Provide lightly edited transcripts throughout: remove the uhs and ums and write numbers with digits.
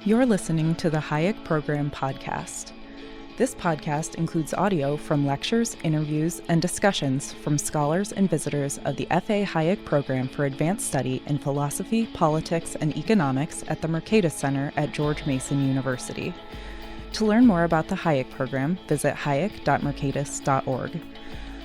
You're listening to the Hayek Program podcast. This podcast includes audio from lectures, interviews, and discussions from scholars and visitors of the F.A. Hayek Program for Advanced Study in Philosophy, Politics, and Economics at the Mercatus Center at George Mason University. To learn more about the Hayek Program, visit hayek.mercatus.org.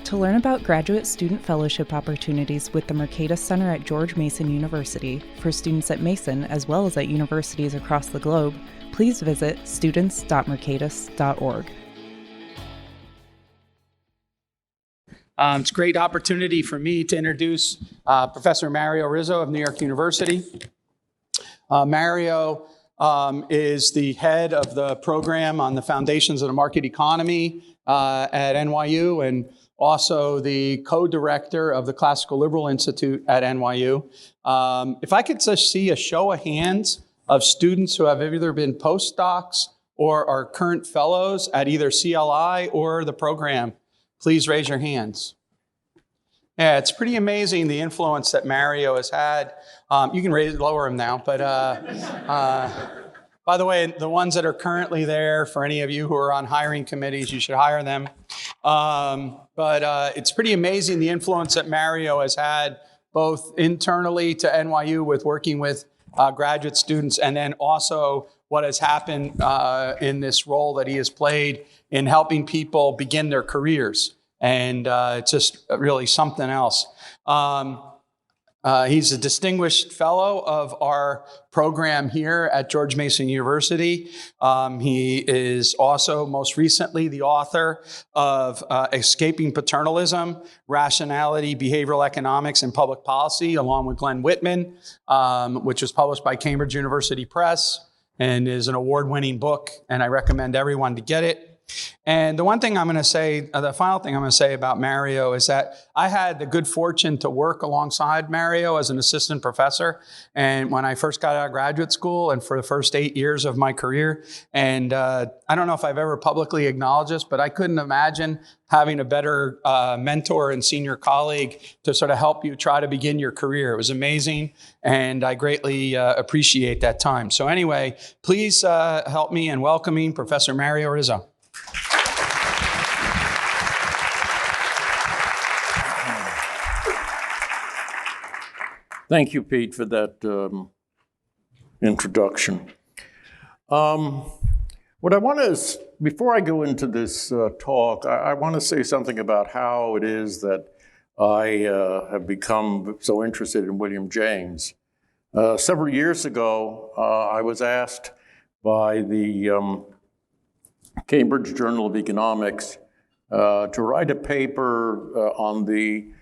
To learn about graduate student fellowship opportunities with the Mercatus Center at George Mason University for students at Mason as well as at universities across the globe, please visit students.mercatus.org. It's a great opportunity for me to introduce Professor Mario Rizzo of New York University. Mario is the head of the program on the foundations of the market economy at NYU and also the co-director of the Classical Liberal Institute at NYU. If I could just see a show of hands of students who have either been postdocs or are current fellows at either CLI or the program, please raise your hands. Yeah, it's pretty amazing the influence that Mario has had. You can lower him now, but by the way, the ones that are currently there, for any of you who are on hiring committees, you should hire them. But it's pretty amazing the influence that Mario has had both internally to NYU with working with graduate students, and then also what has happened in this role that he has played in helping people begin their careers. And it's just really something else. He's a distinguished fellow of our program here at George Mason University. He is also most recently the author of Escaping Paternalism, Rationality, Behavioral Economics, and Public Policy, along with Glenn Whitman, which was published by Cambridge University Press and is an award-winning book, and I recommend everyone to get it. And the one thing I'm going to say, the final thing I'm going to say about Mario is that I had the good fortune to work alongside Mario as an assistant professor. And when I first got out of graduate school and for the first 8 years of my career, and I don't know if I've ever publicly acknowledged this, but I couldn't imagine having a better mentor and senior colleague to sort of help you try to begin your career. It was amazing, and I greatly appreciate that time. So anyway, please help me in welcoming Professor Mario Rizzo. Thank you, Pete, for that introduction. What I want to, before I go into this talk, I want to say something about how it is that I have become so interested in William James. Several years ago, I was asked by the Cambridge Journal of Economics to write a paper on the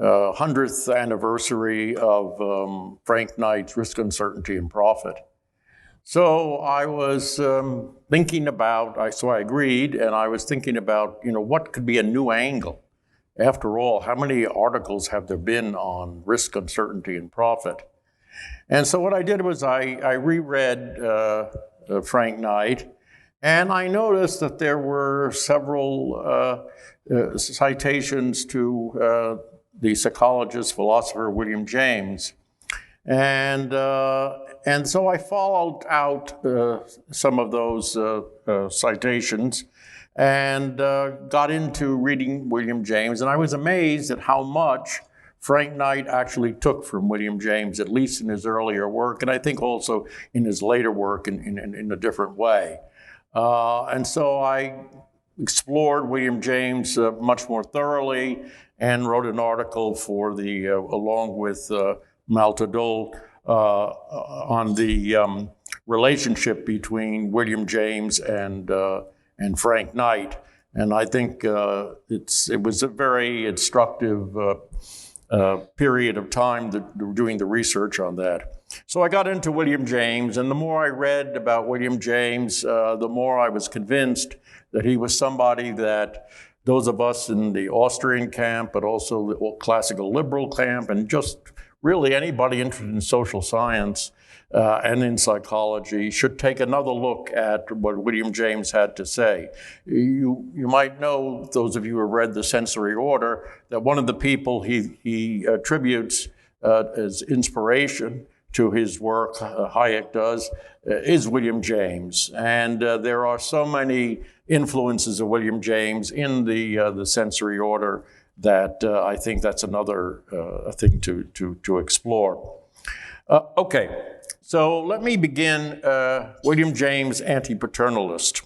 100th anniversary of Frank Knight's Risk, Uncertainty, and Profit. So I was thinking about, so I agreed, and I was thinking about, what could be a new angle? After all, how many articles have there been on risk, uncertainty, and profit? And so what I did was I reread Frank Knight, and I noticed that there were several citations to the psychologist, philosopher William James. And so I followed out some of those citations and got into reading William James. And I was amazed at how much Frank Knight actually took from William James, at least in his earlier work, and I think also in his later work in a different way. And so I explored William James much more thoroughly and wrote an article for the, along with Malte Dole, on the relationship between William James and Frank Knight. And I think it was a very instructive period of time doing the research on that. So I got into William James, and the more I read about William James, the more I was convinced that he was somebody that those of us in the Austrian camp, but also the classical liberal camp, and just really anybody interested in social science and in psychology should take another look at what William James had to say. You might know, those of you who have read The Sensory Order, that one of the people he attributes as inspiration to his work, Hayek does, is William James. And there are so many influences of William James in the sensory order that I think that's another thing to explore. Okay, so let me begin. William James, anti-paternalist.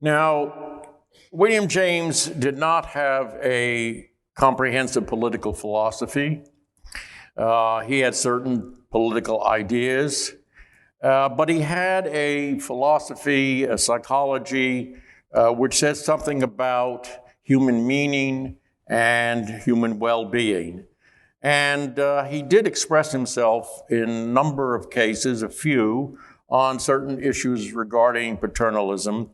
Now, William James did not have a comprehensive political philosophy. He had certain political ideas, but he had a philosophy, a psychology, which says something about human meaning and human well-being. And he did express himself in a number of cases, a few, on certain issues regarding paternalism.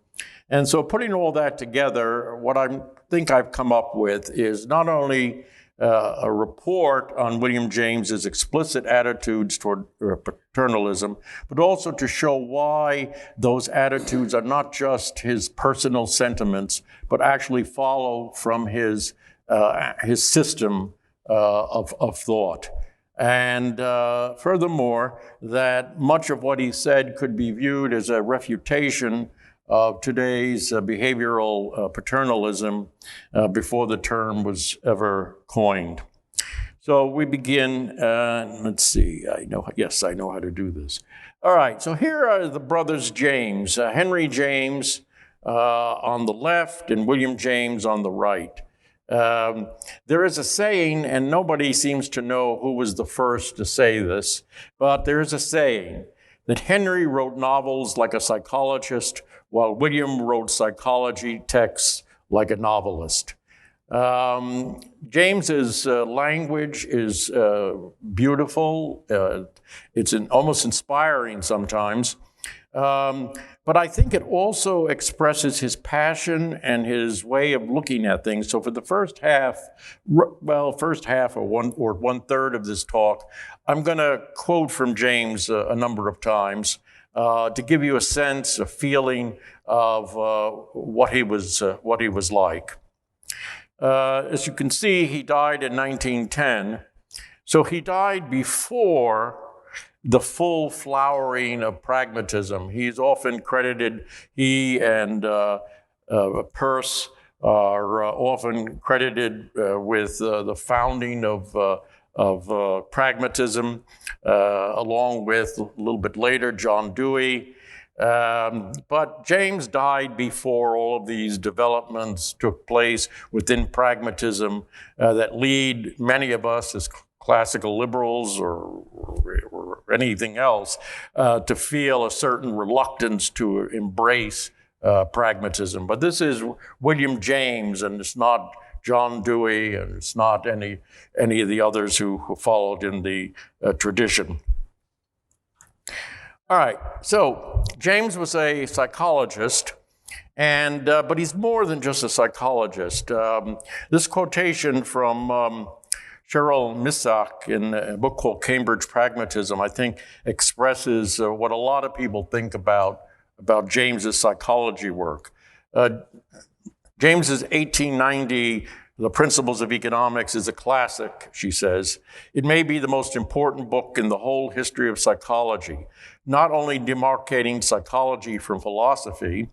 And so putting all that together, what I think I've come up with is not only a report on William James's explicit attitudes toward paternalism, but also to show why those attitudes are not just his personal sentiments, but actually follow from his system of thought. And furthermore, that much of what he said could be viewed as a refutation of today's behavioral paternalism before the term was ever coined. So we begin, let's see, I know how to do this. All right, so here are the brothers James, Henry James on the left and William James on the right. There is a saying, and nobody seems to know who was the first to say this, but there is a saying that Henry wrote novels like a psychologist, while William wrote psychology texts like a novelist. James's language is beautiful. It's almost inspiring sometimes. But I think it also expresses his passion and his way of looking at things. So for the first half or one third of this talk, I'm going to quote from James a number of times to give you a sense, a feeling of what he was like. As you can see, he died in 1910. So he died before the full flowering of pragmatism. He's often credited, he and Peirce are often credited with the founding of pragmatism, along with, a little bit later, John Dewey. But James died before all of these developments took place within pragmatism that lead many of us as classical liberals or anything else to feel a certain reluctance to embrace pragmatism. But this is William James, and it's not John Dewey, and it's not any of the others who followed in the tradition. All right, so James was a psychologist, and but he's more than just a psychologist. This quotation from Cheryl Misak in a book called Cambridge Pragmatism, I think, expresses what a lot of people think about James's psychology work. James's 1890 The Principles of Economics is a classic, she says. It may be the most important book in the whole history of psychology, not only demarcating psychology from philosophy,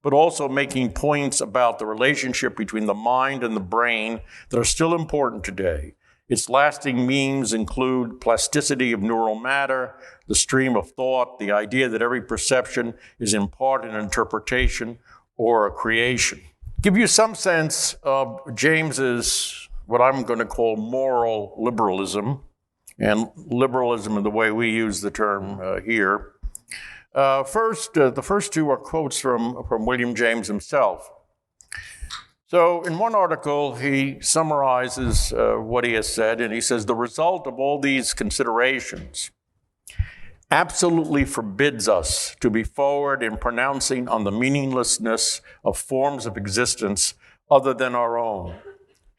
but also making points about the relationship between the mind and the brain that are still important today. Its lasting means include plasticity of neural matter, the stream of thought, the idea that every perception is in part an interpretation or a creation. Give you some sense of James's, what I'm going to call moral liberalism, and liberalism in the way we use the term here. First, the first two are quotes from William James himself. So in one article, he summarizes what he has said, and he says, the result of all these considerations absolutely forbids us to be forward in pronouncing on the meaninglessness of forms of existence other than our own.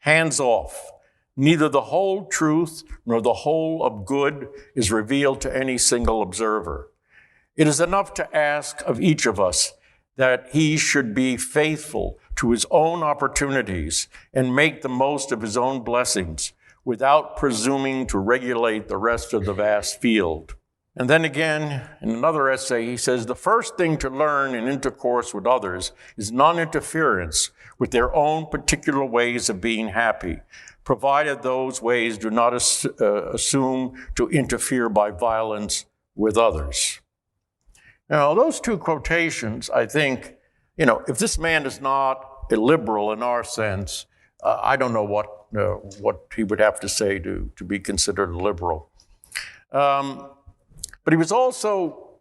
Hands off. Neither the whole truth nor the whole of good is revealed to any single observer. It is enough to ask of each of us that he should be faithful to his own opportunities and make the most of his own blessings, without presuming to regulate the rest of the vast field. And then again, in another essay, he says, the first thing to learn in intercourse with others is non-interference with their own particular ways of being happy, provided those ways do not assume to interfere by violence with others. Now, those two quotations, I think, if this man is not a liberal in our sense, I don't know what he would have to say to be considered a liberal. But he was also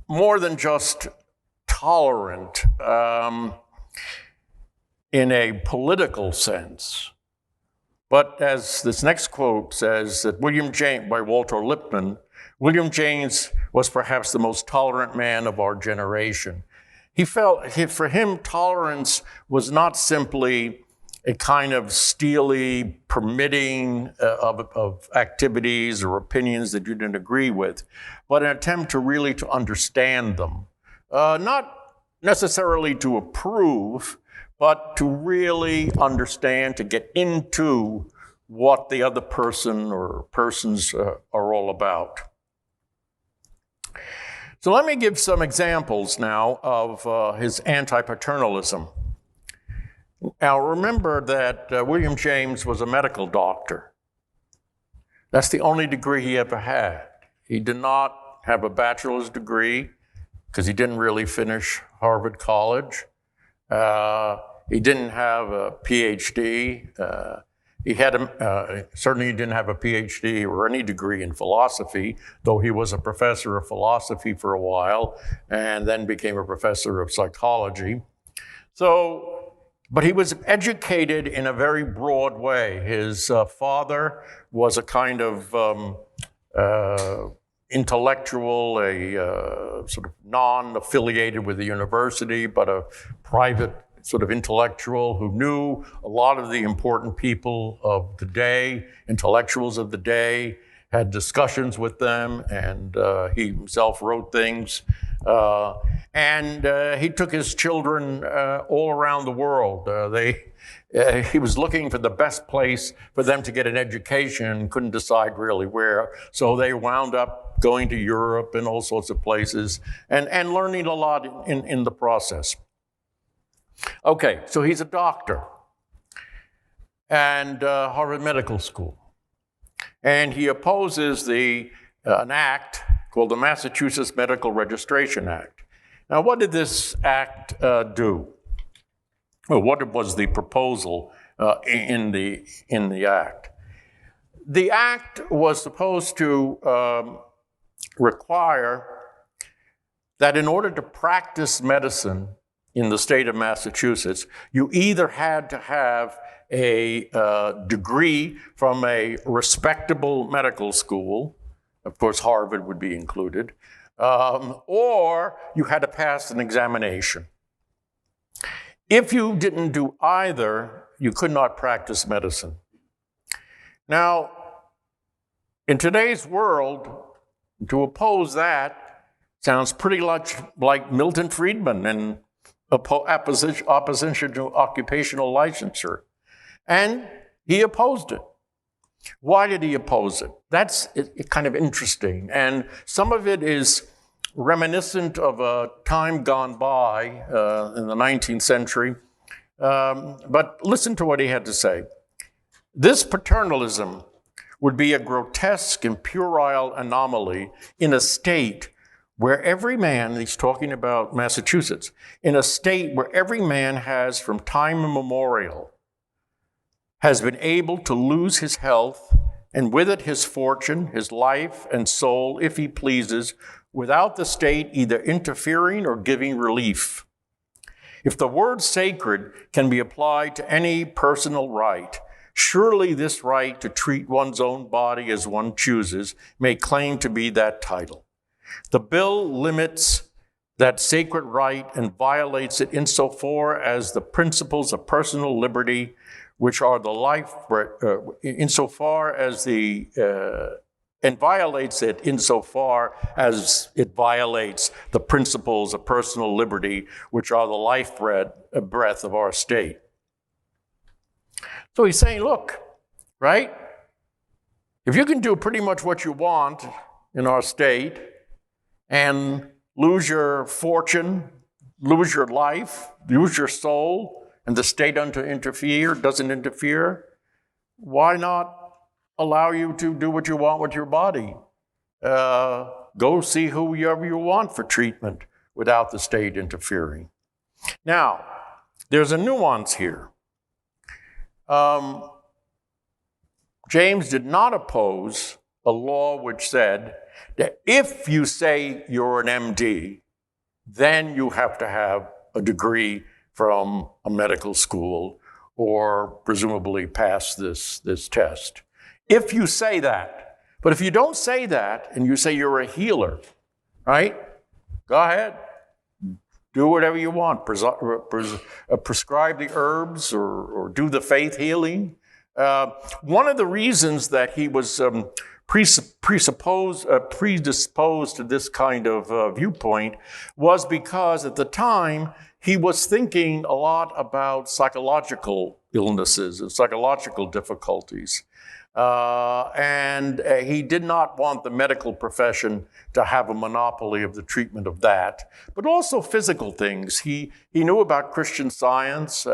more than just tolerant in a political sense. But as this next quote says, that William James, by Walter Lippmann, William James was perhaps the most tolerant man of our generation. He felt, for him, tolerance was not simply a kind of steely permitting of activities or opinions that you didn't agree with, but an attempt to really to understand them. Not necessarily to approve, but to really understand, to get into what the other person or persons are all about. So let me give some examples now of his anti-paternalism. Now remember that William James was a medical doctor. That's the only degree he ever had. He did not have a bachelor's degree because he didn't really finish Harvard College. He didn't have a PhD. Certainly he didn't have a PhD or any degree in philosophy, though he was a professor of philosophy for a while and then became a professor of psychology. But he was educated in a very broad way. His father was a kind of intellectual, a sort of non-affiliated with the university, but a private sort of intellectual who knew a lot of the important people of the day, intellectuals of the day, had discussions with them, and he himself wrote things. And he took his children all around the world. He was looking for the best place for them to get an education and couldn't decide really where. So they wound up going to Europe and all sorts of places and learning a lot in the process. Okay, so he's a doctor and Harvard Medical School. And he opposes an act called the Massachusetts Medical Registration Act. Now, what did this act do? Well, what was the proposal in the act? The act was supposed to require that in order to practice medicine in the state of Massachusetts, you either had to have a degree from a respectable medical school, of course Harvard would be included, or you had to pass an examination. If you didn't do either, you could not practice medicine. Now, in today's world, to oppose that sounds pretty much like Milton Friedman and opposition to occupational licensure. And he opposed it. Why did he oppose it? That's kind of interesting. And some of it is reminiscent of a time gone by in the 19th century. But listen to what he had to say. This paternalism would be a grotesque and puerile anomaly in a state where every man, he's talking about Massachusetts, in a state where every man has from time immemorial has been able to lose his health, and with it his fortune, his life and soul, if he pleases, without the state either interfering or giving relief. If the word sacred can be applied to any personal right, surely this right to treat one's own body as one chooses may claim to be that title. The bill limits that sacred right and violates it insofar as the principles of personal liberty, which are the life, insofar as and violates it insofar as it violates the principles of personal liberty, which are the life breath of our state. So he's saying, look, right? If you can do pretty much what you want in our state and lose your fortune, lose your life, lose your soul, and the state doesn't interfere, why not allow you to do what you want with your body? Go see whoever you want for treatment without the state interfering. Now, there's a nuance here. James did not oppose a law which said that if you say you're an MD, then you have to have a degree from a medical school or presumably pass this test. If you say that. But if you don't say that and you say you're a healer, right? Go ahead. Do whatever you want. Prescribe the herbs or do the faith healing. One of the reasons that he was predisposed to this kind of viewpoint was because at the time he was thinking a lot about psychological illnesses and psychological difficulties. And he did not want the medical profession to have a monopoly of the treatment of that, but also physical things. He knew about Christian Science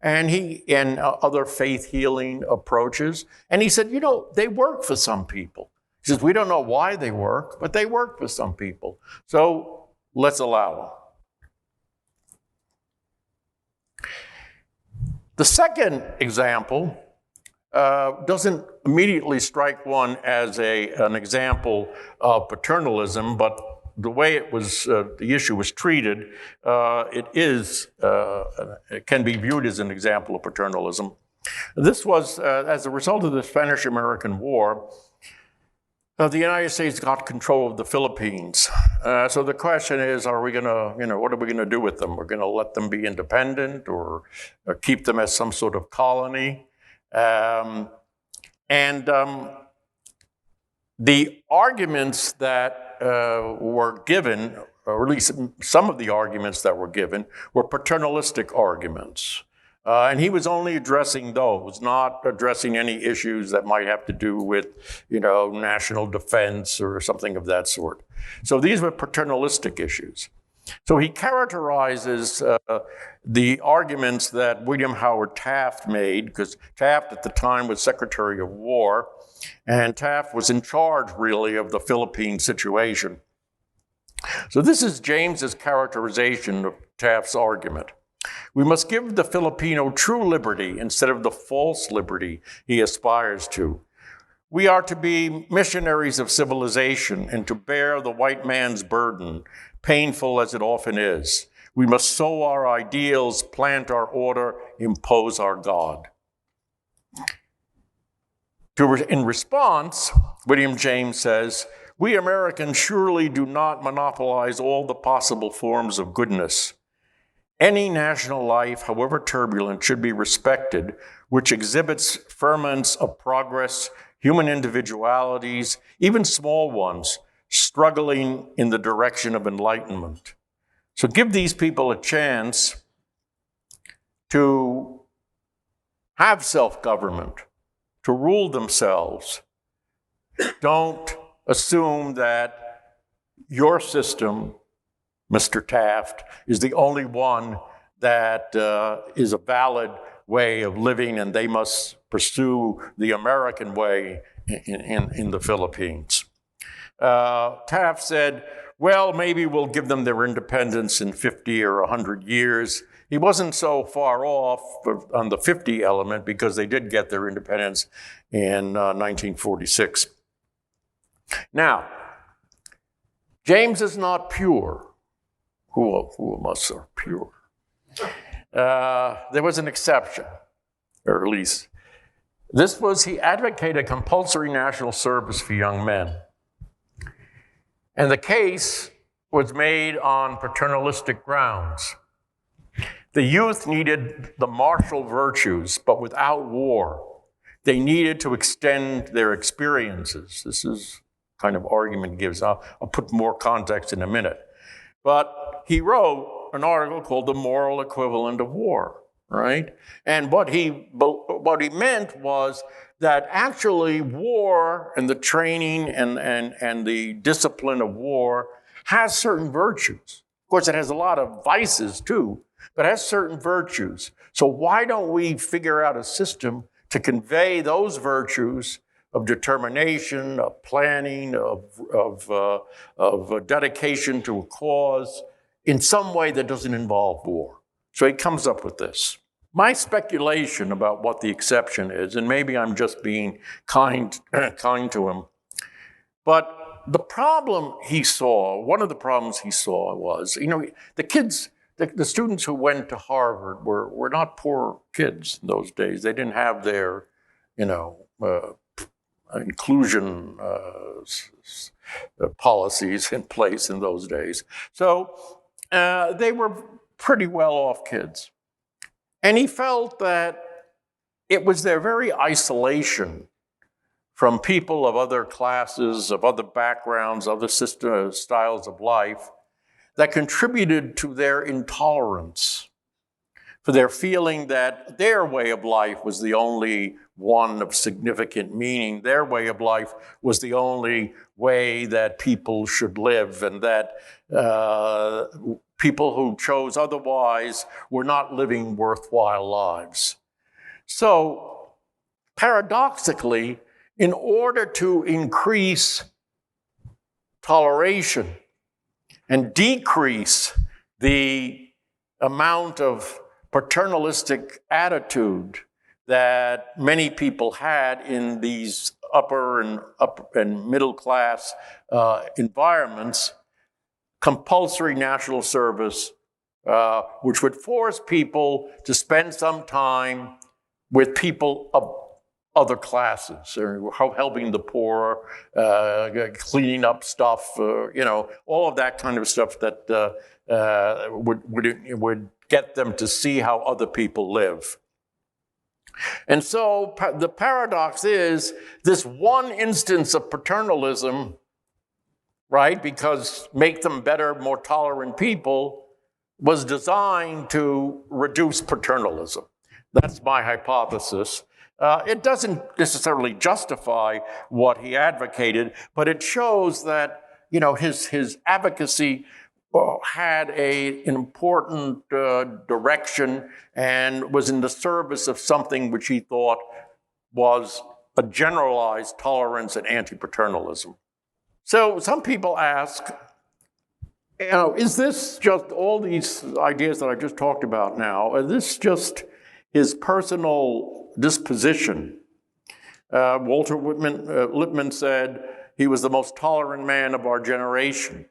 and other faith healing approaches. And he said, they work for some people. He says, we don't know why they work, but they work for some people. So let's allow them. The second example doesn't immediately strike one as an example of paternalism, but the way the issue was treated, it can be viewed as an example of paternalism. This was as a result of the Spanish-American War. The United States got control of the Philippines. So the question is, what are we going to do with them? We're going to let them be independent or keep them as some sort of colony? The arguments that were given, or at least some of the arguments that were given, were paternalistic arguments. And he was only addressing those, not addressing any issues that might have to do with, national defense or something of that sort. So these were paternalistic issues. So he characterizes the arguments that William Howard Taft made, because Taft at the time was Secretary of War, and Taft was in charge, really, of the Philippine situation. So this is James's characterization of Taft's argument. We must give the Filipino true liberty instead of the false liberty he aspires to. We are to be missionaries of civilization and to bear the white man's burden, painful as it often is. We must sow our ideals, plant our order, impose our God. In response, William James says, we Americans surely do not monopolize all the possible forms of goodness. Any national life, however turbulent, should be respected, which exhibits ferments of progress, human individualities, even small ones, struggling in the direction of enlightenment. So give these people a chance to have self-government, to rule themselves. Don't assume that your system, Mr. Taft, is the only one that is a valid way of living, and they must pursue the American way in the Philippines. Taft said, well, maybe we'll give them their independence in 50 or 100 years. He wasn't so far off on the 50 element because they did get their independence in 1946. Now, James is not pure. Who of us are pure? There was an exception, or at least he advocated compulsory national service for young men. And the case was made on paternalistic grounds. The youth needed the martial virtues, but without war. They needed to extend their experiences. This is kind of argument he gives. I'll put more context in a minute. But he wrote an article called The Moral Equivalent of War, right? And what he meant was that actually war and the training and the discipline of war has certain virtues. Of course, it has a lot of vices too, but it has certain virtues. So why don't we figure out a system to convey those virtues of determination, of planning, of dedication to a cause in some way that doesn't involve war? So he comes up with this. My speculation about what the exception is, and maybe I'm just being kind to him, but the problem he saw, one of the problems he saw was, the kids, the students who went to Harvard were not poor kids in those days. They didn't have their, inclusion policies in place in those days. So they were pretty well-off kids. And he felt that it was their very isolation from people of other classes, of other backgrounds, other styles of life, that contributed to their intolerance, for their feeling that their way of life was the only one of significant meaning. Their way of life was the only way that people should live, and that people who chose otherwise were not living worthwhile lives. So, paradoxically, in order to increase toleration and decrease the amount of paternalistic attitude that many people had in these upper and middle class environments, compulsory national service, which would force people to spend some time with people of other classes, or helping the poor, cleaning up stuff, all of that kind of stuff that would get them to see how other people live. And so the paradox is this one instance of paternalism, right, because make them better, more tolerant people, was designed to reduce paternalism. That's my hypothesis. It doesn't necessarily justify what he advocated, but it shows that, his advocacy had an important direction and was in the service of something which he thought was a generalized tolerance and anti-paternalism. So some people ask, is this just all these ideas that I just talked about now, is this just his personal disposition? Walter Lippmann said he was the most tolerant man of our generation.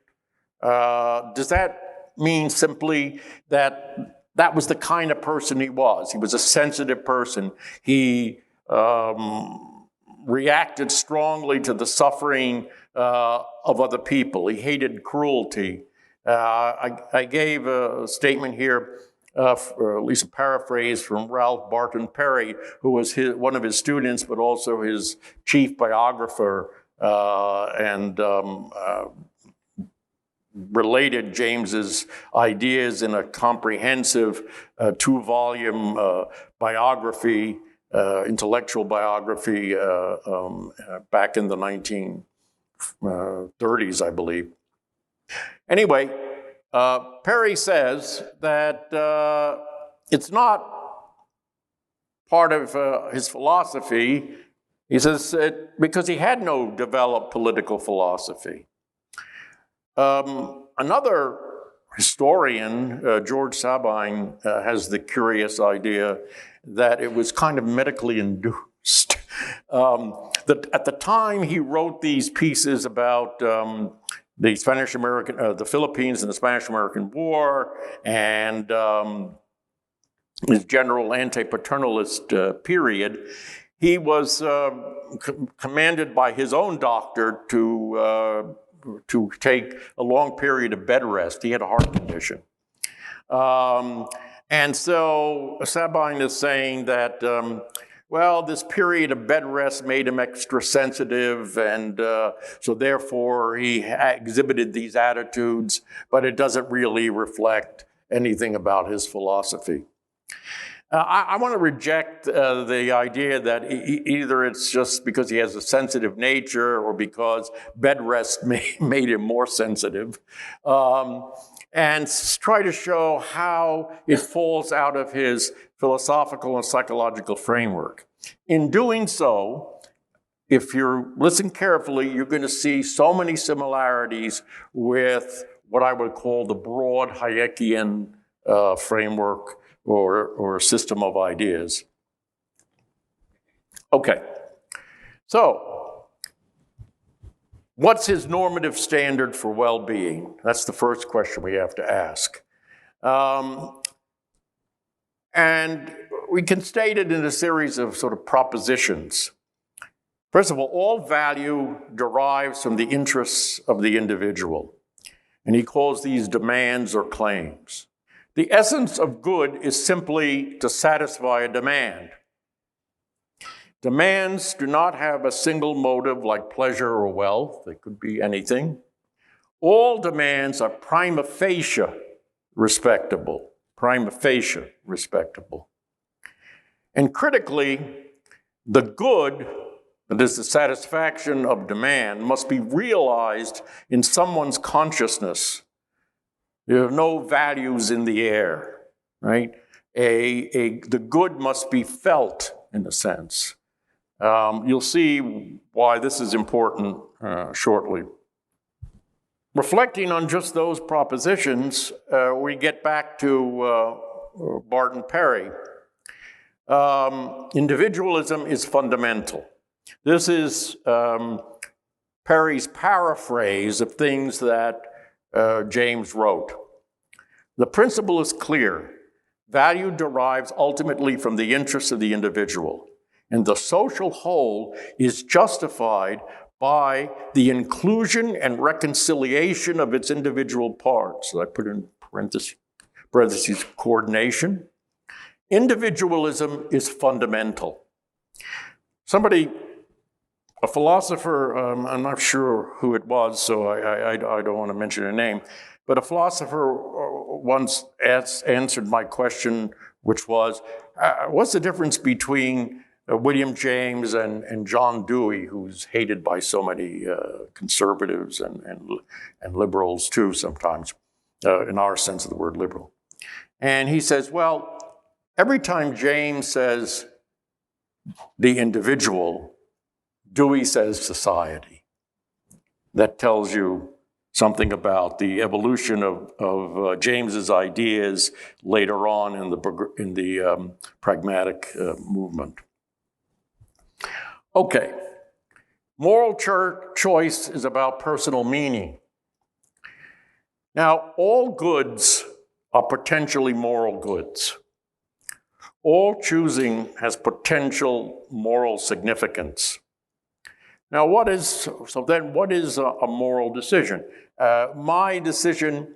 Does that mean simply that that was the kind of person he was? He was a sensitive person. He reacted strongly to the suffering of other people. He hated cruelty. I gave a statement here, or at least a paraphrase, from Ralph Barton Perry, who was one of his students, but also his chief biographer, and related James's ideas in a comprehensive 2-volume biography, intellectual biography, back in the 1930s, I believe. Anyway, Perry says that it's not part of his philosophy. He says because he had no developed political philosophy. Another historian, George Sabine, has the curious idea that it was kind of medically induced. That at the time he wrote these pieces about the Philippines and the Spanish-American War, and his general anti-paternalist period, he was commanded by his own doctor to take a long period of bed rest. He had a heart condition. And so Sabine is saying that, this period of bed rest made him extra sensitive, and so therefore he exhibited these attitudes, but it doesn't really reflect anything about his philosophy. I want to reject the idea that either it's just because he has a sensitive nature or because bed rest made him more sensitive, and try to show how it falls out of his philosophical and psychological framework. In doing so, if you listen carefully, you're going to see so many similarities with what I would call the broad Hayekian framework or system of ideas. Okay, so what's his normative standard for well-being? That's the first question we have to ask. And we can state it in a series of sort of propositions. First of all value derives from the interests of the individual, and he calls these demands or claims. The essence of good is simply to satisfy a demand. Demands do not have a single motive like pleasure or wealth. They could be anything. All demands are prima facie respectable. Prima facie respectable. And critically, the good, that is the satisfaction of demand, must be realized in someone's consciousness. There are no values in the air, right? The good must be felt, in a sense. You'll see why this is important shortly. Reflecting on just those propositions, we get back to Barton Perry. Individualism is fundamental. This is Perry's paraphrase of things that James wrote. The principle is clear. Value derives ultimately from the interests of the individual, and the social whole is justified by the inclusion and reconciliation of its individual parts. So I put in parentheses coordination. Individualism is fundamental. A philosopher, I'm not sure who it was, so I don't want to mention a name, but a philosopher once answered my question, which was, what's the difference between William James and John Dewey, who's hated by so many conservatives and liberals too sometimes, in our sense of the word liberal. And he says, well, every time James says the individual, Dewey says society. That tells you something about the evolution of James's ideas later on in the pragmatic movement. Okay, moral choice is about personal meaning. Now, all goods are potentially moral goods. All choosing has potential moral significance. Now, what is a moral decision? My decision,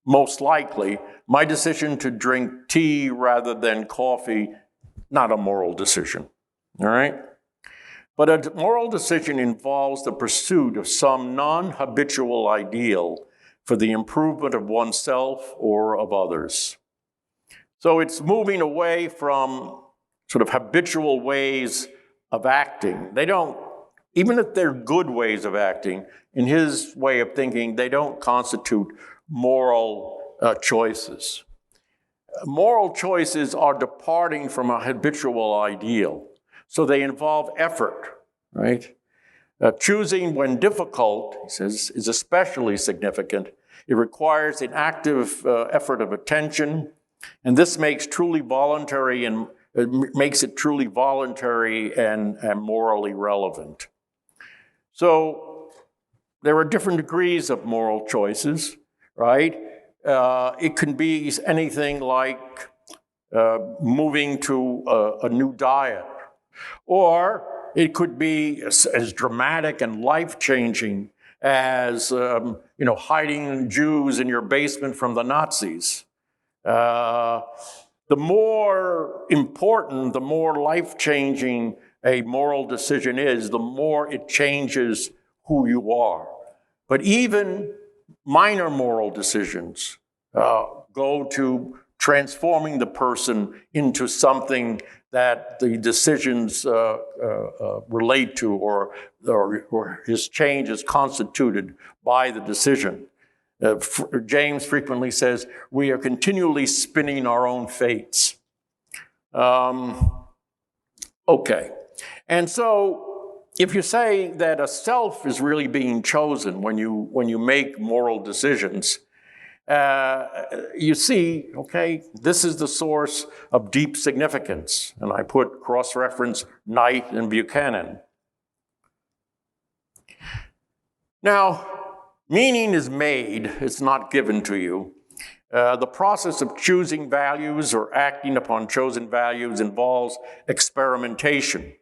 most likely, my decision to drink tea rather than coffee, not a moral decision, all right? But a moral decision involves the pursuit of some non-habitual ideal for the improvement of oneself or of others. So it's moving away from sort of habitual ways of acting. They don't, even if they're good ways of acting, in his way of thinking, they don't constitute moral choices. Moral choices are departing from a habitual ideal. So they involve effort, right? Choosing when difficult, he says, is especially significant. It requires an active effort of attention, and this makes it truly voluntary and morally relevant. So there are different degrees of moral choices, right? It can be anything like moving to a new diet, or it could be as dramatic and life-changing as hiding Jews in your basement from the Nazis. The more important, the more life-changing a moral decision is, the more it changes who you are. But even minor moral decisions go to transforming the person into something that the decisions relate to, or his change is constituted by the decision. James frequently says, we are continually spinning our own fates. Okay. And so if you say that a self is really being chosen when you make moral decisions, you see, okay, this is the source of deep significance. And I put cross-reference Knight and Buchanan. Now, meaning is made, it's not given to you. The process of choosing values or acting upon chosen values involves experimentation.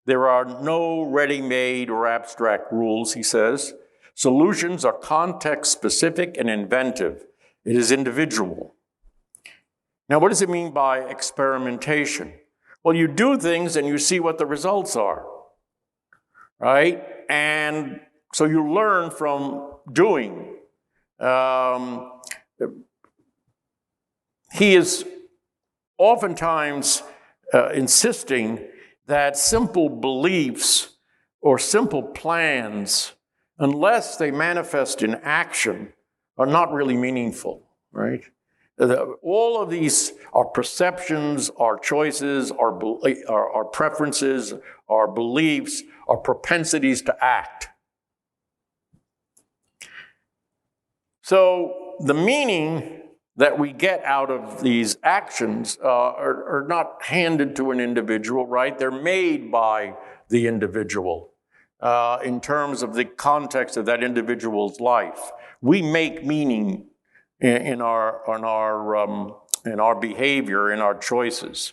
There are no ready-made or abstract rules, he says. Solutions are context-specific and inventive. It is individual. Now, what does it mean by experimentation? Well, you do things and you see what the results are, right? And so you learn from doing. He is oftentimes insisting that simple beliefs or simple plans, unless they manifest in action, are not really meaningful, right? All of these are perceptions, are choices, are preferences, are beliefs, are propensities to act. So the meaning that we get out of these actions are not handed to an individual, right? They're made by the individual in terms of the context of that individual's life. We make meaning in our behavior, in our choices.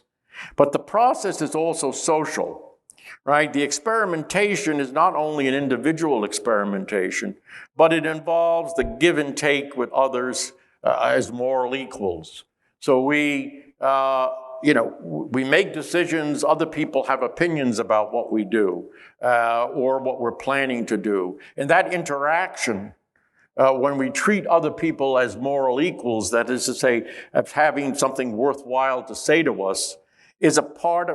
But the process is also social, right? The experimentation is not only an individual experimentation, but it involves the give and take with others as moral equals. So we make decisions, other people have opinions about what we do or what we're planning to do. And that interaction, when we treat other people as moral equals, that is to say, of having something worthwhile to say to us, is part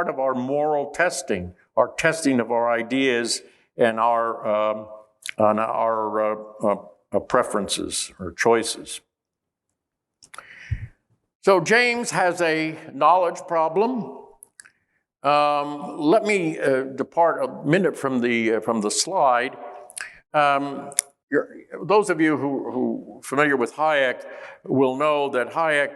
of our moral testing, our testing of our ideas and our preferences or choices. So James has a knowledge problem. Let me depart a minute from the slide. Those of you who are familiar with Hayek will know that Hayek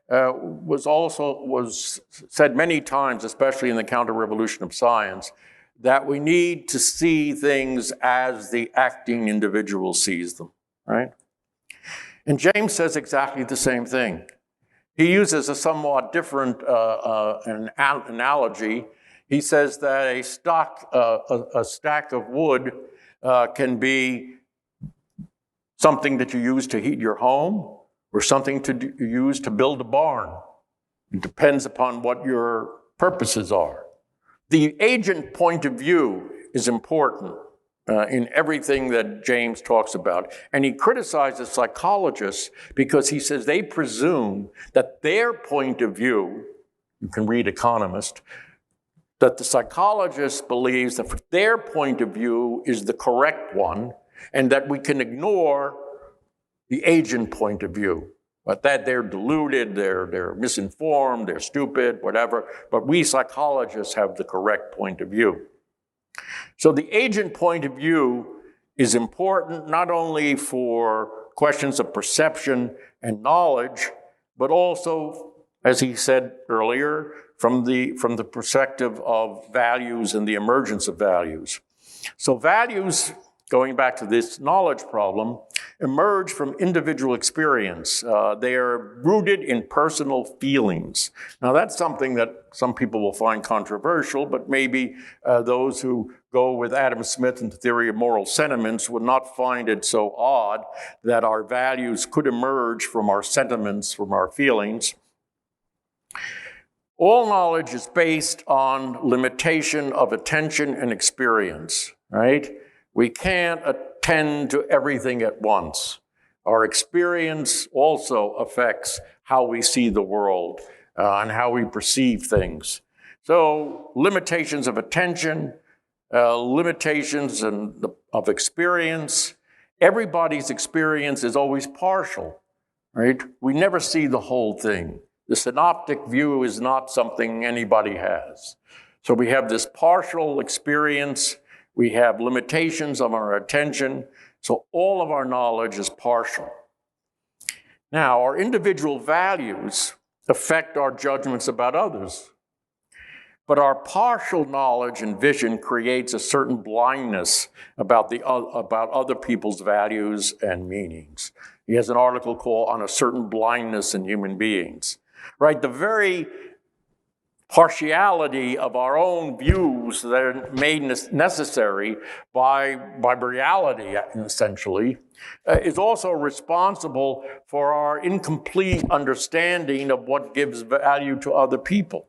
was said many times, especially in the counter-revolution of science, that we need to see things as the acting individual sees them, right? And James says exactly the same thing. He uses a somewhat different analogy. He says that a stack of wood can be something that you use to heat your home or something to use to build a barn. It depends upon what your purposes are. The agent point of view is important in everything that James talks about. And he criticizes psychologists because he says they presume that their point of view, you can read Economist, that the psychologist believes that their point of view is the correct one and that we can ignore the agent point of view. But that they're deluded, they're misinformed, they're stupid, whatever. But we psychologists have the correct point of view. So the agent point of view is important not only for questions of perception and knowledge, but also, as he said earlier, from the perspective of values and the emergence of values. So values, going back to this knowledge problem, emerge from individual experience. They are rooted in personal feelings. Now that's something that some people will find controversial, but maybe those who go with Adam Smith and the theory of moral sentiments would not find it so odd that our values could emerge from our sentiments, from our feelings. All knowledge is based on limitation of attention and experience, right? We can't attend to everything at once. Our experience also affects how we see the world and how we perceive things. So limitations of attention, limitations of experience. Everybody's experience is always partial, right? We never see the whole thing. The synoptic view is not something anybody has. So we have this partial experience. We have limitations of our attention. So all of our knowledge is partial. Now, our individual values affect our judgments about others. But our partial knowledge and vision creates a certain blindness about other people's values and meanings. He has an article called On a Certain Blindness in Human Beings. Right? The very partiality of our own views that are made necessary by reality, essentially, is also responsible for our incomplete understanding of what gives value to other people.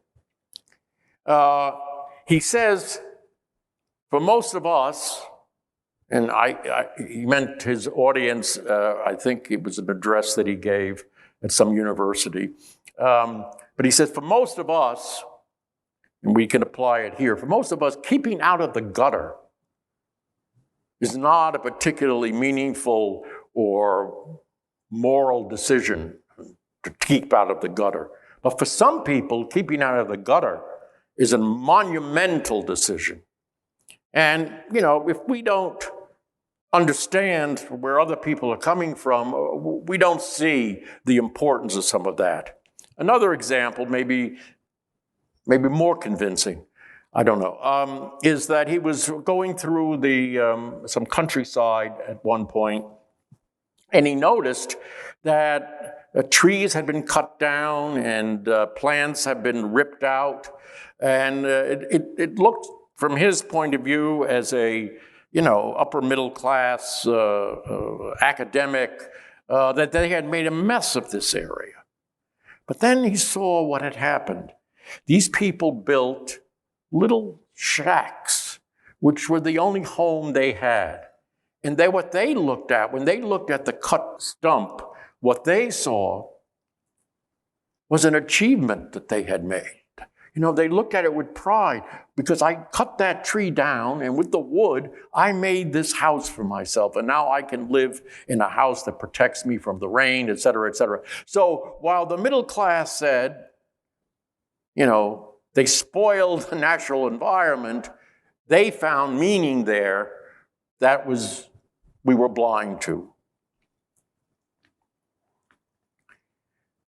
He says, for most of us, and he meant his audience, I think it was an address that he gave at some university, but he says, for most of us, and we can apply it here, for most of us, keeping out of the gutter is not a particularly meaningful or moral decision to keep out of the gutter. But for some people, keeping out of the gutter is a monumental decision. And, if we don't understand where other people are coming from, we don't see the importance of some of that. Another example, maybe more convincing, I don't know, is that he was going through some countryside at one point, and he noticed that trees had been cut down and plants had been ripped out, and it looked, from his point of view, as a upper middle class academic, that they had made a mess of this area. But then he saw what had happened. These people built little shacks, which were the only home they had. And what they looked at, when they looked at the cut stump, what they saw was an achievement that they had made. They looked at it with pride, because I cut that tree down, and with the wood, I made this house for myself, and now I can live in a house that protects me from the rain, et cetera, et cetera. So while the middle class said, they spoiled the natural environment, they found meaning there that we were blind to.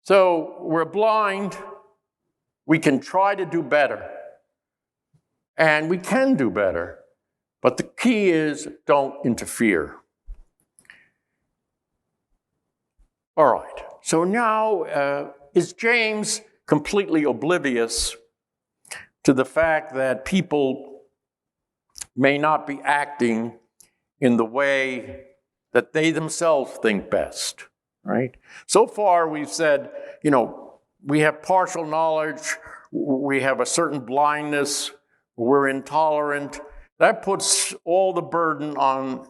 So we're blind. We can try to do better, and we can do better, but the key is don't interfere. All right, so now is James completely oblivious to the fact that people may not be acting in the way that they themselves think best, right? So far we've said, we have partial knowledge, we have a certain blindness, we're intolerant. That puts all the burden on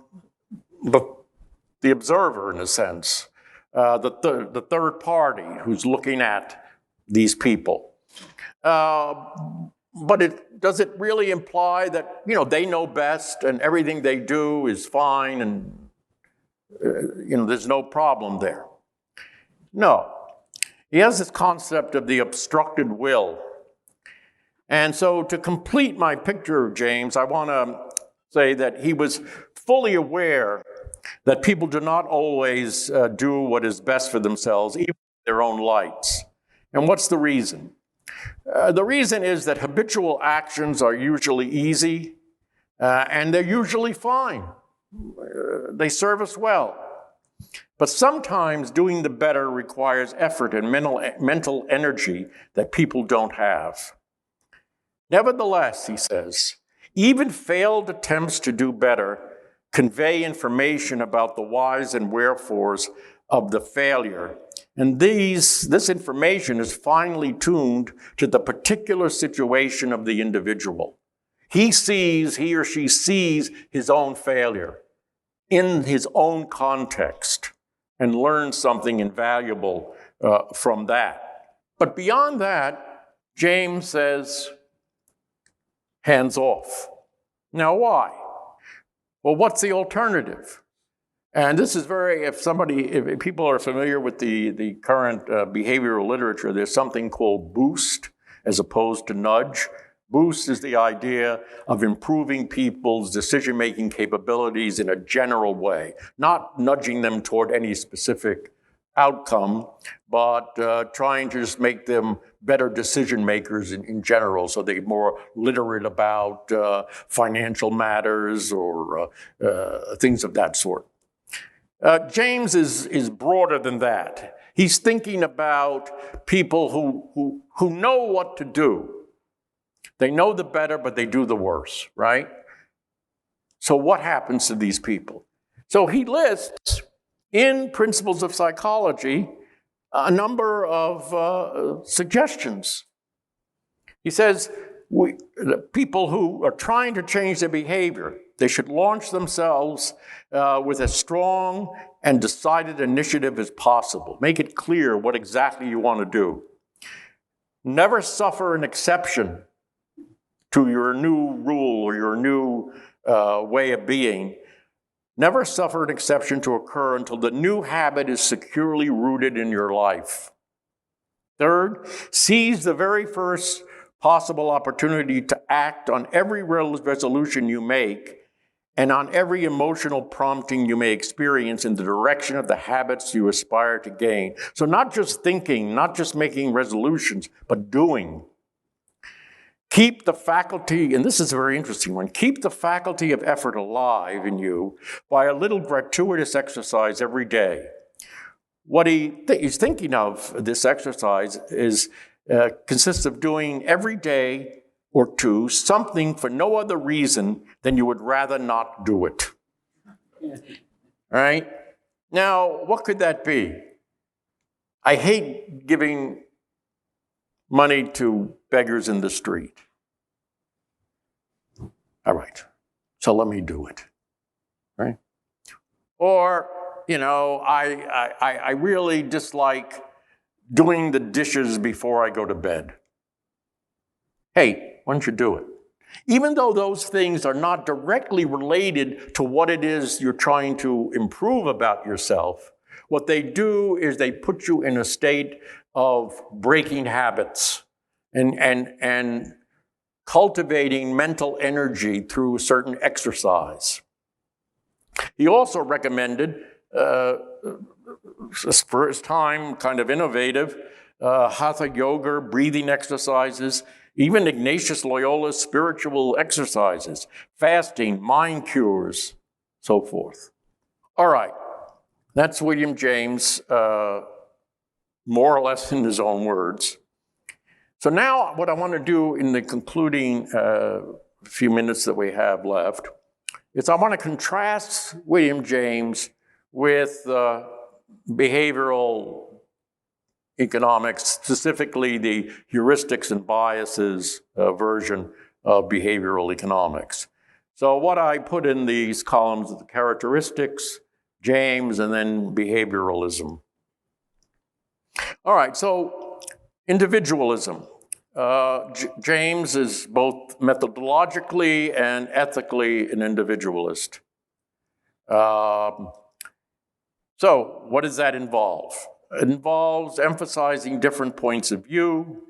the observer, in a sense, the third party who's looking at these people. But does it really imply that, they know best and everything they do is fine and, there's no problem there? No. He has this concept of the obstructed will. And so to complete my picture of James, I want to say that he was fully aware that people do not always do what is best for themselves, even in their own lights. And what's the reason? The reason is that habitual actions are usually easy, and they're usually fine. They serve us well. But sometimes doing the better requires effort and mental energy that people don't have. Nevertheless, he says, even failed attempts to do better convey information about the whys and wherefores of the failure. And this information is finely tuned to the particular situation of the individual. He or she sees his own failure in his own context and learns something invaluable from that. But beyond that, James says, hands off. Now, why? Well, what's the alternative? And this is if people are familiar with the current behavioral literature, there's something called boost as opposed to nudge. Boost is the idea of improving people's decision-making capabilities in a general way, not nudging them toward any specific outcome, but trying to just make them better decision makers in general, so they're more literate about financial matters or things of that sort. James is broader than that. He's thinking about people who know what to do. They know the better, but they do the worse, right? So what happens to these people? So he lists in Principles of Psychology a number of suggestions. He says the people who are trying to change their behavior, they should launch themselves with as strong and decided initiative as possible. Make it clear what exactly you want to do. Never suffer an exception to your new rule or your new way of being. Never suffer an exception to occur until the new habit is securely rooted in your life. Third, seize the very first possible opportunity to act on every resolution you make and on every emotional prompting you may experience in the direction of the habits you aspire to gain. So not just thinking, not just making resolutions, but doing. Keep the faculty, and this is a very interesting one, keep the faculty of effort alive in you by a little gratuitous exercise every day. What he's thinking of, this exercise, consists of doing every day or two something for no other reason than you would rather not do it. All right? Now, what could that be? I hate giving money to beggars in the street. All right, so let me do it, right? Or, I really dislike doing the dishes before I go to bed. Hey, why don't you do it? Even though those things are not directly related to what it is you're trying to improve about yourself, what they do is they put you in a state of breaking habits and cultivating mental energy through a certain exercise. He also recommended, for his time, kind of innovative, hatha yoga, breathing exercises, even Ignatius Loyola's spiritual exercises, fasting, mind cures, so forth. All right, that's William James, more or less in his own words. So now what I want to do in the concluding few minutes that we have left is I want to contrast William James with behavioral economics, specifically the heuristics and biases version of behavioral economics. So what I put in these columns are the characteristics, James, and then behavioralism. All right, so individualism. James is both methodologically and ethically an individualist. So what does that involve? It involves emphasizing different points of view.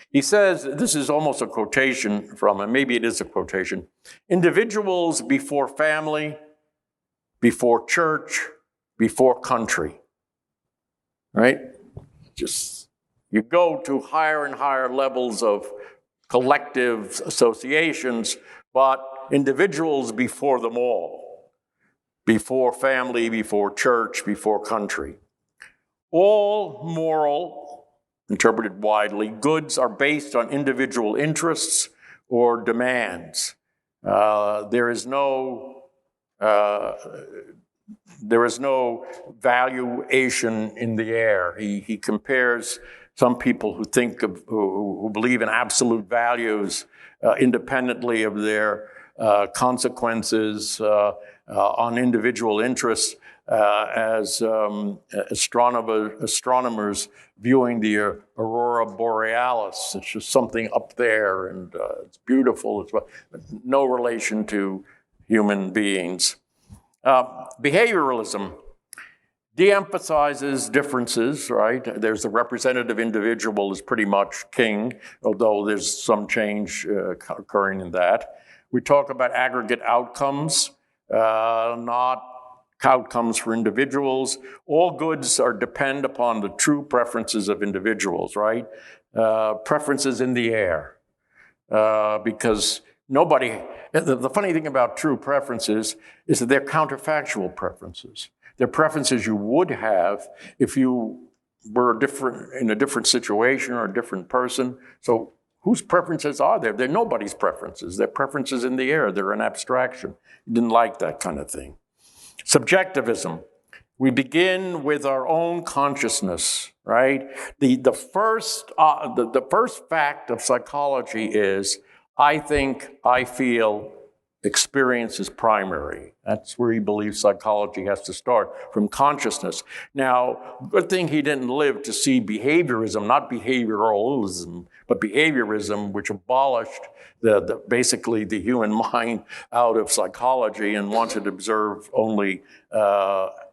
He says, this is almost a quotation from him, maybe it is a quotation, individuals before family, before church, before country, right? Just, you go to higher and higher levels of collective associations, but individuals before them all, before family, before church, before country. All moral, interpreted widely, goods are based on individual interests or demands. There is no valuation in the air. He compares some people who who believe in absolute values independently of their consequences on individual interests. as astronomers viewing the aurora borealis. It's just something up there, and it's beautiful. It's no relation to human beings. Behavioralism de-emphasizes differences, right? There's the representative individual is pretty much king, although there's some change occurring in that. We talk about aggregate outcomes, not outcomes for individuals. All goods depend upon the true preferences of individuals, right? Preferences in the air, because nobody, the funny thing about true preferences is that they're counterfactual preferences. They're preferences you would have if you were in a different situation or a different person. So whose preferences are there? They're nobody's preferences. They're preferences in the air. They're an abstraction. You didn't like that kind of thing. Subjectivism. We begin with our own consciousness, right? The first fact of psychology is I think, I feel, experience is primary. That's where he believes psychology has to start, from consciousness. Now, good thing he didn't live to see behaviorism, not behavioralism, but behaviorism, which abolished basically the human mind out of psychology and wanted to observe only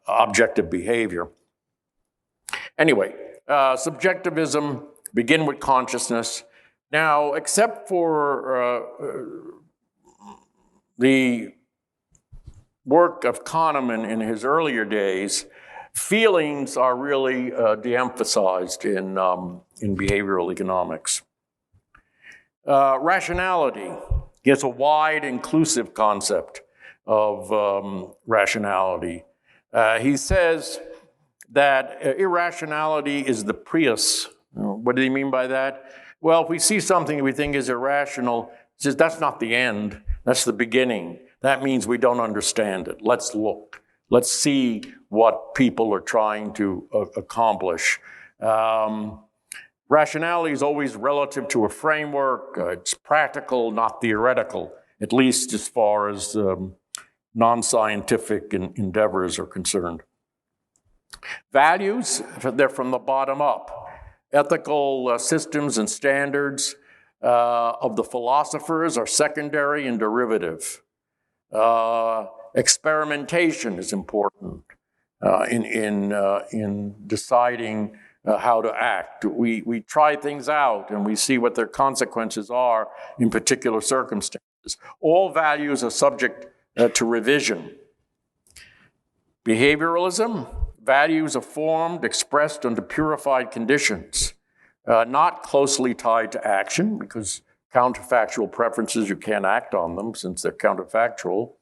objective behavior. Anyway, subjectivism, begin with consciousness. Now, except for the work of Kahneman in his earlier days, feelings are really de-emphasized in behavioral economics. Rationality is a wide, inclusive concept of rationality. He says that irrationality is the Prius. What did he mean by that? Well, if we see something we think is irrational, he says that's not the end. That's the beginning. That means we don't understand it. Let's look. Let's see what people are trying to accomplish. Rationality is always relative to a framework. It's practical, not theoretical, at least as far as non-scientific endeavors are concerned. Values, they're from the bottom up. Ethical systems and standards of the philosophers are secondary and derivative. Experimentation is important in deciding how to act. We try things out and we see what their consequences are in particular circumstances. All values are subject to revision. Behavioralism, values are formed, expressed under purified conditions. Not closely tied to action, because counterfactual preferences, you can't act on them since they're counterfactual.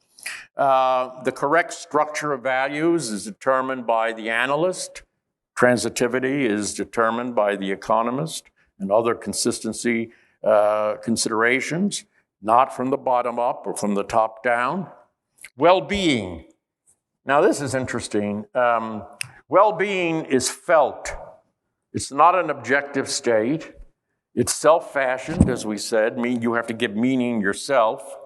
The correct structure of values is determined by the analyst. Transitivity is determined by the economist and other consistency considerations, not from the bottom up or from the top down. Well-being. Now, this is interesting. Well-being is felt. It's not an objective state. It's self-fashioned, as we said, meaning you have to give meaning yourself.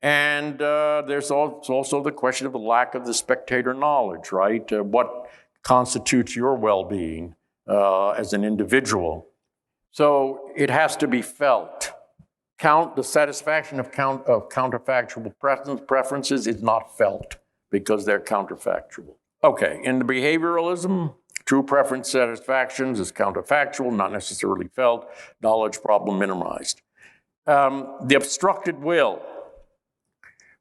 And there's also the question of the lack of the spectator knowledge, right? What constitutes your well-being as an individual? So it has to be felt. The satisfaction of counterfactual preferences is not felt because they're counterfactual. Okay, in the behavioralism, true preference satisfactions is counterfactual, not necessarily felt, knowledge problem minimized. The obstructed will,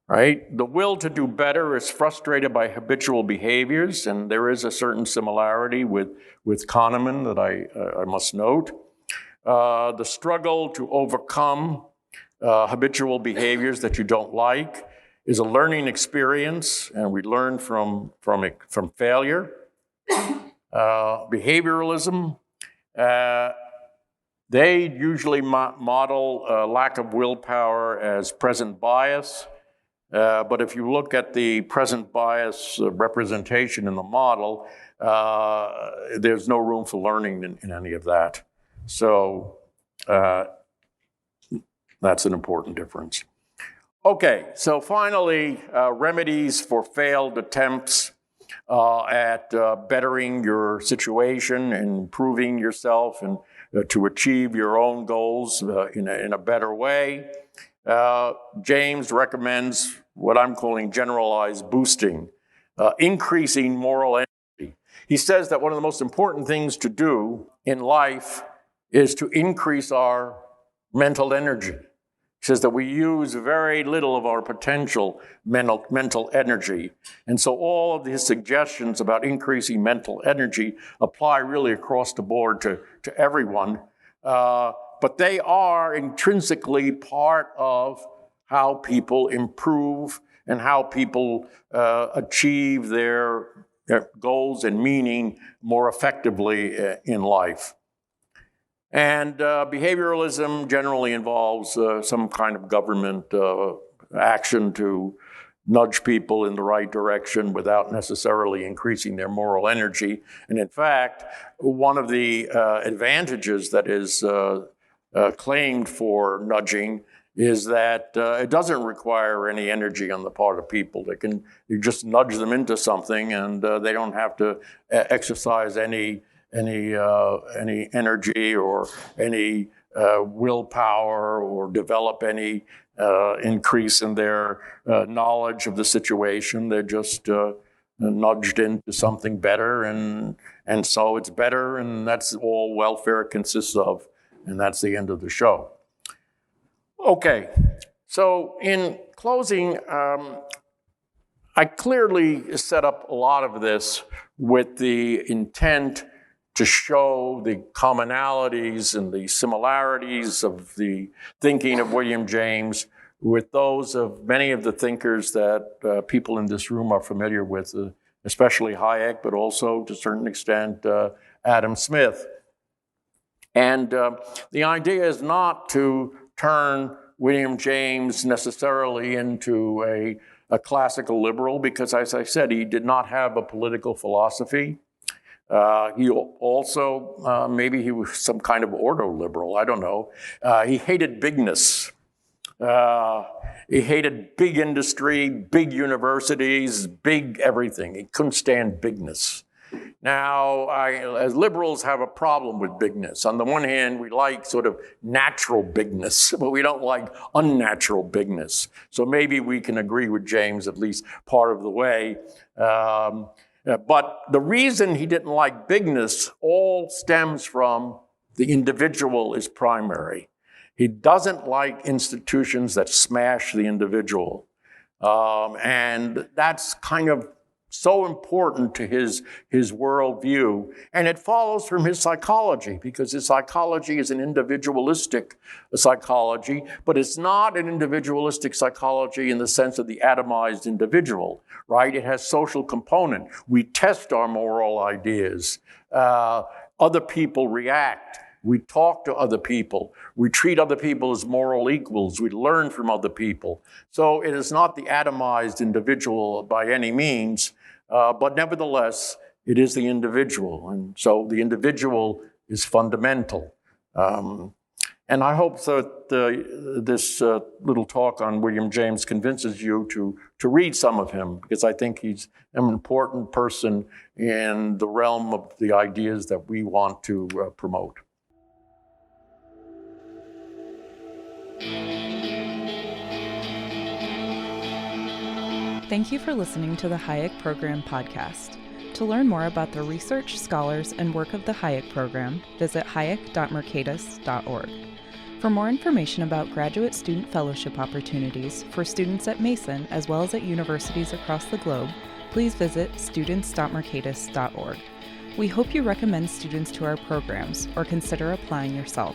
right? The will to do better is frustrated by habitual behaviors, and there is a certain similarity with Kahneman that I must note. The struggle to overcome habitual behaviors that you don't like is a learning experience, and we learn from failure. Behavioralism, they usually model lack of willpower as present bias, but if you look at the present bias representation in the model, there's no room for learning in any of that. So that's an important difference. Okay, so finally, remedies for failed attempts. at bettering your situation and improving yourself and to achieve your own goals in a better way. James recommends what I'm calling generalized boosting, increasing moral energy. He says that one of the most important things to do in life is to increase our mental energy. He says that we use very little of our potential mental energy. And so all of his suggestions about increasing mental energy apply really across the board to everyone. But they are intrinsically part of how people improve and how people achieve their goals and meaning more effectively in life. And behavioralism generally involves some kind of government action to nudge people in the right direction without necessarily increasing their moral energy. And in fact, one of the advantages that is claimed for nudging is that it doesn't require any energy on the part of people. You just nudge them into something, and they don't have to exercise any energy or any willpower or develop any increase in their knowledge of the situation. They're just nudged into something better, and so it's better, and that's all welfare consists of, and that's the end of the show. Okay, so in closing, I clearly set up a lot of this with the intent to show the commonalities and the similarities of the thinking of William James with those of many of the thinkers that people in this room are familiar with, especially Hayek, but also to a certain extent Adam Smith. And the idea is not to turn William James necessarily into a classical liberal, because, as I said, he did not have a political philosophy. He also, maybe he was some kind of ordo-liberal, I don't know. He hated bigness. He hated big industry, big universities, big everything. He couldn't stand bigness. Now, as liberals have a problem with bigness. On the one hand, we like sort of natural bigness, but we don't like unnatural bigness. So maybe we can agree with James at least part of the way. But the reason he didn't like bigness all stems from the individual is primary. He doesn't like institutions that smash the individual. And that's kind of so important to his worldview. And it follows from his psychology, because his psychology is an individualistic psychology, but it's not an individualistic psychology in the sense of the atomized individual, right? It has social component. We test our moral ideas. Other people react. We talk to other people. We treat other people as moral equals. We learn from other people. So it is not the atomized individual by any means, but nevertheless, it is the individual. And so the individual is fundamental. And I hope that this little talk on William James convinces you to read some of him, because I think he's an important person in the realm of the ideas that we want to promote. Thank you for listening to the Hayek Program podcast. To learn more about the research, scholars, and work of the Hayek Program, visit hayek.mercatus.org. For more information about graduate student fellowship opportunities for students at Mason as well as at universities across the globe, please visit students.mercatus.org. We hope you recommend students to our programs or consider applying yourself.